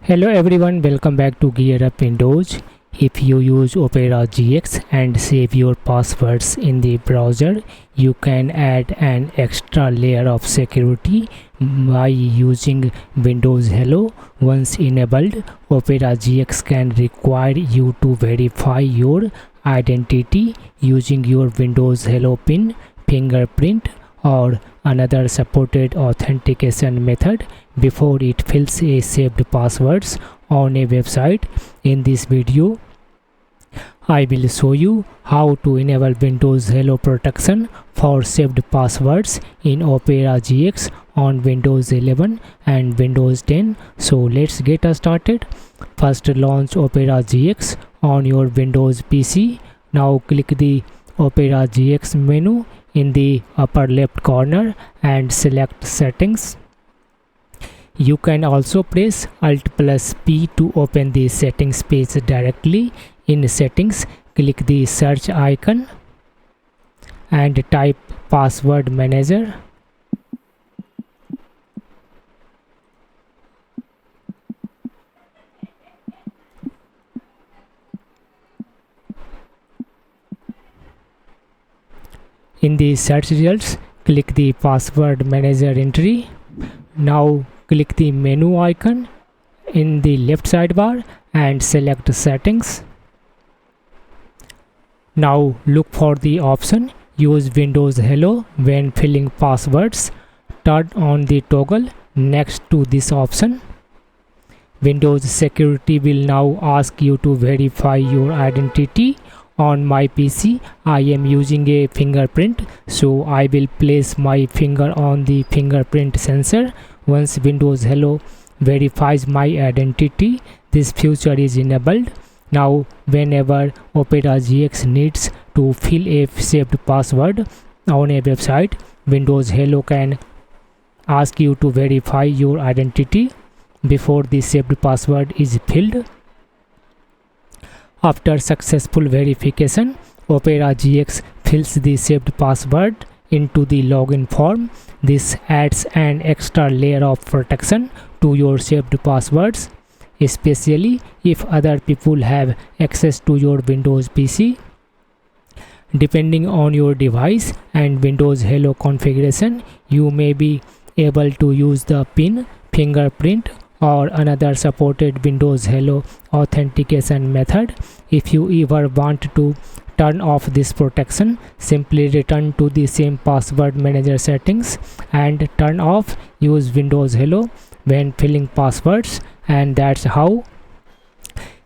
Hello everyone, welcome back to GearUpWindows. If you use Opera GX and save your passwords in the browser, you can add an extra layer of security by using Windows Hello. Once enabled, Opera GX can require you to verify your identity using your Windows Hello PIN, Fingerprint, or another supported authentication method before it fills a saved passwords on a website. In this video, I will show you how to enable Windows Hello protection for saved passwords in Opera GX on Windows 11 and Windows 10. So let's get started. First, launch Opera GX on your Windows PC. Now click the Opera GX menu in the upper left corner and select Settings. You can also press Alt+P to open the settings page directly. In Settings, click the search icon and type Password Manager. In the search results, click the Password Manager entry. Now click the menu icon in the left sidebar and select Settings. Now look for the option Use Windows Hello when filling passwords. Turn on the toggle next to this option. Windows Security will now ask you to verify your identity. On my PC, I am using a fingerprint, so I will place my finger on the fingerprint sensor. Once Windows Hello verifies my identity, this feature is enabled. Now, whenever Opera GX needs to fill a saved password on a website, Windows Hello can ask you to verify your identity before the saved password is filled. After successful verification, Opera GX fills the saved password into the login form. This adds an extra layer of protection to your saved passwords, especially if other people have access to your Windows PC. Depending on your device and Windows Hello configuration, you may be able to use the PIN, fingerprint, or another supported Windows Hello authentication method. If you ever want to turn off this protection, simply return to the same password manager settings and turn off Use Windows Hello when filling passwords, and that's how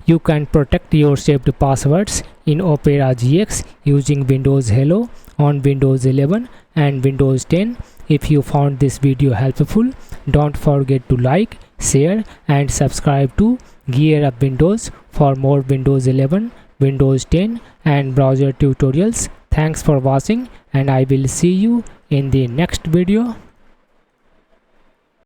you can protect your saved passwords in Opera GX using Windows Hello on Windows 11 and Windows 10. If you found this video helpful, don't forget to like, share and subscribe to GearUpWindows for more Windows 11, Windows 10 and browser tutorials. Thanks for watching and I will see you in the next video.